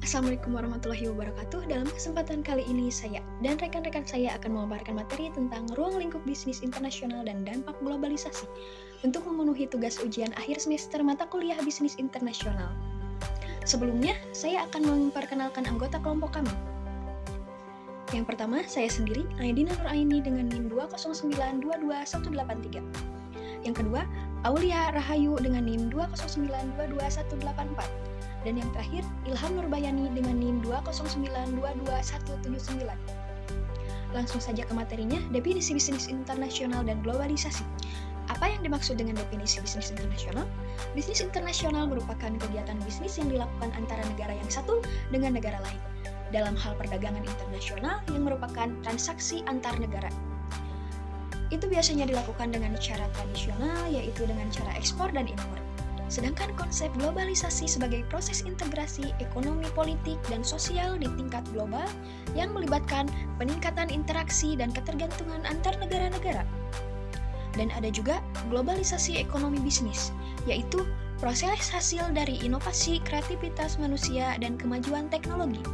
Assalamualaikum warahmatullahi wabarakatuh. Dalam kesempatan kali ini saya dan rekan-rekan saya akan memaparkan materi tentang ruang lingkup bisnis internasional dan dampak globalisasi untuk memenuhi tugas ujian akhir semester mata kuliah bisnis internasional. Sebelumnya, saya akan memperkenalkan anggota kelompok kami. Yang pertama, saya sendiri, Aidina Nuraini dengan NIM 209222183. Yang kedua, Aulia Rahayu dengan NIM 209222184. Dan yang terakhir, Ilham Nurbayani dengan NIM 209222179. Langsung saja ke materinya, definisi bisnis internasional dan globalisasi. Apa yang dimaksud dengan definisi bisnis internasional? Bisnis internasional merupakan kegiatan bisnis yang dilakukan antara negara yang satu dengan negara lain dalam hal perdagangan internasional yang merupakan transaksi antar negara. Itu biasanya dilakukan dengan cara tradisional, yaitu dengan cara ekspor dan impor. Sedangkan konsep globalisasi sebagai proses integrasi ekonomi, politik, dan sosial di tingkat global yang melibatkan peningkatan interaksi dan ketergantungan antar negara-negara. Dan ada juga globalisasi ekonomi bisnis, yaitu proses hasil dari inovasi, kreativitas manusia, dan kemajuan teknologi.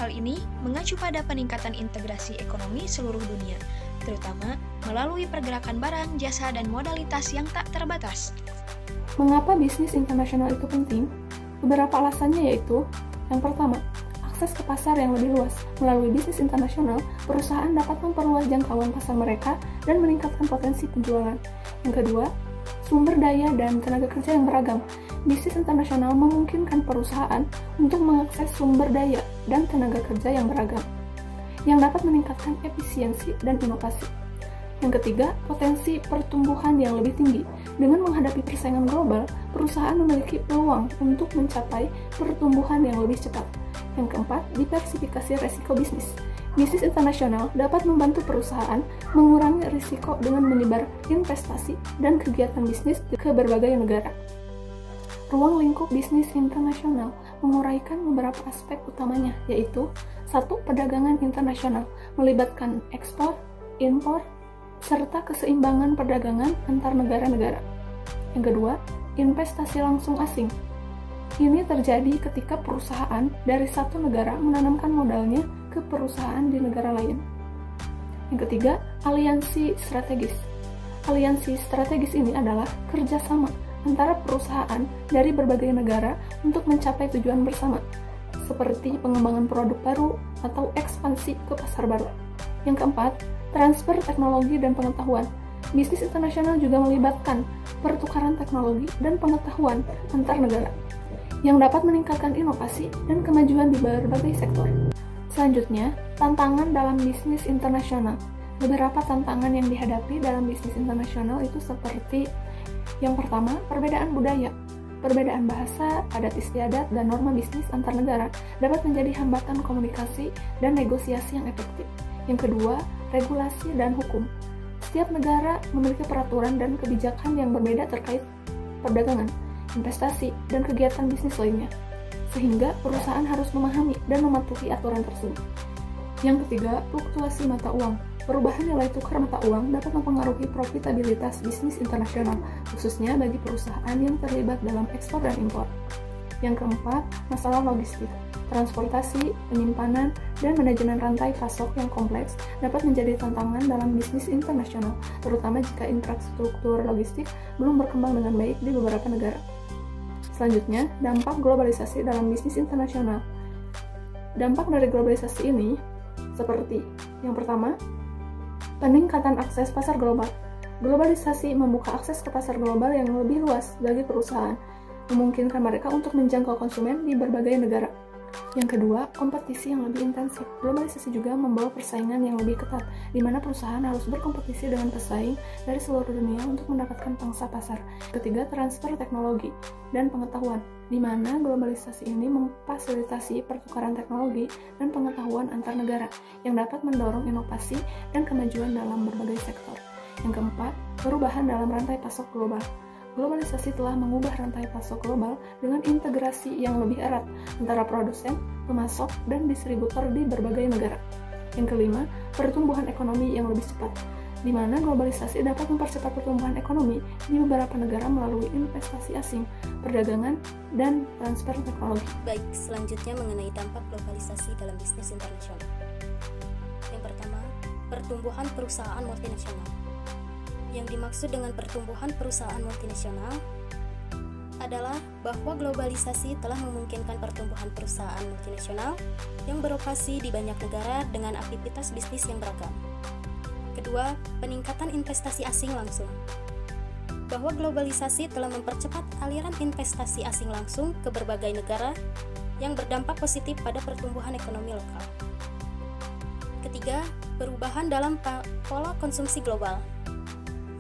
Hal ini mengacu pada peningkatan integrasi ekonomi seluruh dunia, terutama melalui pergerakan barang, jasa, dan modalitas yang tak terbatas. Mengapa bisnis internasional itu penting? Beberapa alasannya yaitu, yang pertama, akses ke pasar yang lebih luas. Melalui bisnis internasional, perusahaan dapat memperluas jangkauan pasar mereka dan meningkatkan potensi penjualan. Yang kedua, sumber daya dan tenaga kerja yang beragam. Bisnis internasional memungkinkan perusahaan untuk mengakses sumber daya dan tenaga kerja yang beragam, yang dapat meningkatkan efisiensi dan inovasi. Yang ketiga, potensi pertumbuhan yang lebih tinggi. Dengan menghadapi persaingan global, perusahaan memiliki peluang untuk mencapai pertumbuhan yang lebih cepat. Yang keempat, diversifikasi resiko bisnis. Bisnis internasional dapat membantu perusahaan mengurangi risiko dengan menyebar investasi dan kegiatan bisnis ke berbagai negara. Ruang lingkup bisnis internasional menguraikan beberapa aspek utamanya, yaitu 1. Perdagangan internasional, melibatkan ekspor, impor, serta keseimbangan perdagangan antar negara-negara. Yang kedua, investasi langsung asing. Ini terjadi ketika perusahaan dari satu negara menanamkan modalnya ke perusahaan di negara lain. Yang ketiga, aliansi strategis. Aliansi strategis ini adalah kerjasama antara perusahaan dari berbagai negara untuk mencapai tujuan bersama, seperti pengembangan produk baru atau ekspansi ke pasar baru. Yang keempat, transfer teknologi dan pengetahuan. Bisnis internasional juga melibatkan pertukaran teknologi dan pengetahuan antar negara, yang dapat meningkatkan inovasi dan kemajuan di berbagai sektor. Selanjutnya, tantangan dalam bisnis internasional. Beberapa tantangan yang dihadapi dalam bisnis internasional itu seperti yang pertama, perbedaan budaya. Perbedaan bahasa, adat istiadat, dan norma bisnis antar negara dapat menjadi hambatan komunikasi dan negosiasi yang efektif. Yang kedua, regulasi dan hukum. Setiap negara memiliki peraturan dan kebijakan yang berbeda terkait perdagangan, investasi, dan kegiatan bisnis lainnya, sehingga perusahaan harus memahami dan mematuhi aturan tersebut. Yang ketiga, fluktuasi mata uang. Perubahan nilai tukar mata uang dapat mempengaruhi profitabilitas bisnis internasional, khususnya bagi perusahaan yang terlibat dalam ekspor dan impor. Yang keempat, masalah logistik. Transportasi, penyimpanan, dan manajemen rantai pasok yang kompleks dapat menjadi tantangan dalam bisnis internasional, terutama jika infrastruktur logistik belum berkembang dengan baik di beberapa negara. Selanjutnya, dampak globalisasi dalam bisnis internasional. Dampak dari globalisasi ini seperti yang pertama, peningkatan akses pasar global. Globalisasi membuka akses ke pasar global yang lebih luas bagi perusahaan, memungkinkan mereka untuk menjangkau konsumen di berbagai negara. Yang kedua, kompetisi yang lebih intensif. Globalisasi juga membawa persaingan yang lebih ketat, di mana perusahaan harus berkompetisi dengan pesaing dari seluruh dunia untuk mendapatkan pangsa pasar. Ketiga, transfer teknologi dan pengetahuan, di mana globalisasi ini memfasilitasi pertukaran teknologi dan pengetahuan antar negara yang dapat mendorong inovasi dan kemajuan dalam berbagai sektor. Yang keempat, perubahan dalam rantai pasok global. Globalisasi telah mengubah rantai pasok global dengan integrasi yang lebih erat antara produsen, pemasok, dan distributor di berbagai negara. Yang kelima, pertumbuhan ekonomi yang lebih cepat, di mana globalisasi dapat mempercepat pertumbuhan ekonomi di beberapa negara melalui investasi asing, perdagangan, dan transfer teknologi. Baik, selanjutnya mengenai dampak globalisasi dalam bisnis internasional. Yang pertama, pertumbuhan perusahaan multinasional. Yang dimaksud dengan pertumbuhan perusahaan multinasional adalah bahwa globalisasi telah memungkinkan pertumbuhan perusahaan multinasional yang beroperasi di banyak negara dengan aktivitas bisnis yang beragam. Kedua, peningkatan investasi asing langsung. Bahwa globalisasi telah mempercepat aliran investasi asing langsung ke berbagai negara yang berdampak positif pada pertumbuhan ekonomi lokal. Ketiga, perubahan dalam pola konsumsi global.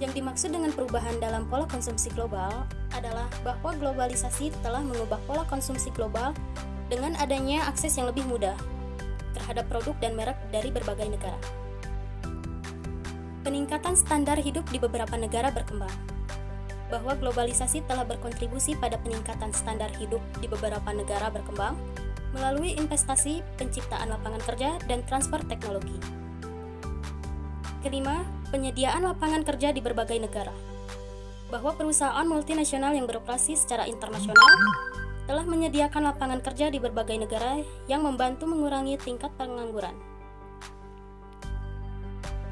Yang dimaksud dengan perubahan dalam pola konsumsi global adalah bahwa globalisasi telah mengubah pola konsumsi global dengan adanya akses yang lebih mudah terhadap produk dan merek dari berbagai negara. Peningkatan standar hidup di beberapa negara berkembang. Bahwa globalisasi telah berkontribusi pada peningkatan standar hidup di beberapa negara berkembang melalui investasi, penciptaan lapangan kerja, dan transfer teknologi. Kelima, penyediaan lapangan kerja di berbagai negara. Bahwa perusahaan multinasional yang beroperasi secara internasional telah menyediakan lapangan kerja di berbagai negara yang membantu mengurangi tingkat pengangguran.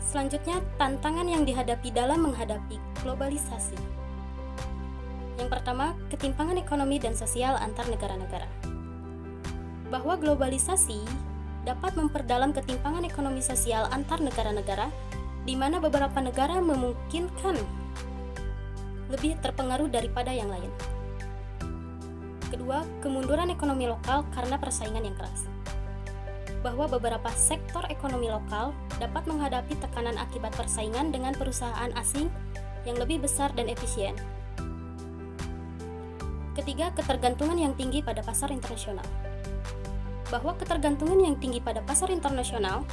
Selanjutnya, tantangan yang dihadapi dalam menghadapi globalisasi. Yang pertama, ketimpangan ekonomi dan sosial antar negara-negara. Bahwa globalisasi dapat memperdalam ketimpangan ekonomi sosial antar negara-negara, di mana beberapa negara memungkinkan lebih terpengaruh daripada yang lain. Kedua, kemunduran ekonomi lokal karena persaingan yang keras. Bahwa beberapa sektor ekonomi lokal dapat menghadapi tekanan akibat persaingan dengan perusahaan asing yang lebih besar dan efisien. Ketiga, ketergantungan yang tinggi pada pasar internasional. Bahwa ketergantungan yang tinggi pada pasar internasional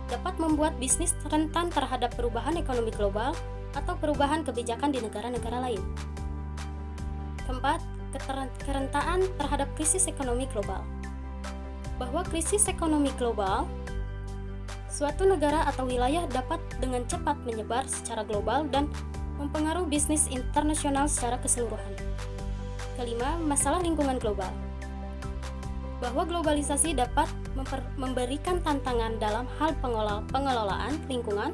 dapat membuat bisnis rentan terhadap perubahan ekonomi global atau perubahan kebijakan di negara-negara lain. Keempat, kerentaan terhadap krisis ekonomi global. Bahwa krisis ekonomi global, suatu negara atau wilayah dapat dengan cepat menyebar secara global dan mempengaruhi bisnis internasional secara keseluruhan. Kelima, masalah lingkungan global. Bahwa globalisasi dapat memberikan tantangan dalam hal pengelolaan lingkungan,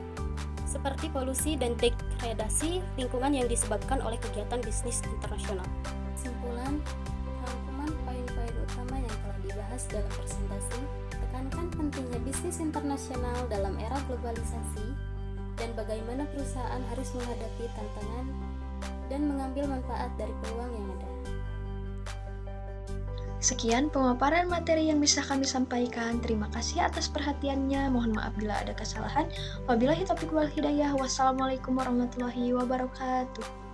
seperti polusi dan degradasi lingkungan yang disebabkan oleh kegiatan bisnis internasional. Kesimpulan, rangkuman poin-poin utama yang telah dibahas dalam presentasi tekankan pentingnya bisnis internasional dalam era globalisasi dan bagaimana perusahaan harus menghadapi tantangan dan mengambil manfaat dari peluang yang ada. Sekian pemaparan materi yang bisa kami sampaikan. Terima kasih atas perhatiannya. Mohon maaf bila ada kesalahan. Wabillahi taufiq wal hidayah. Wassalamualaikum warahmatullahi wabarakatuh.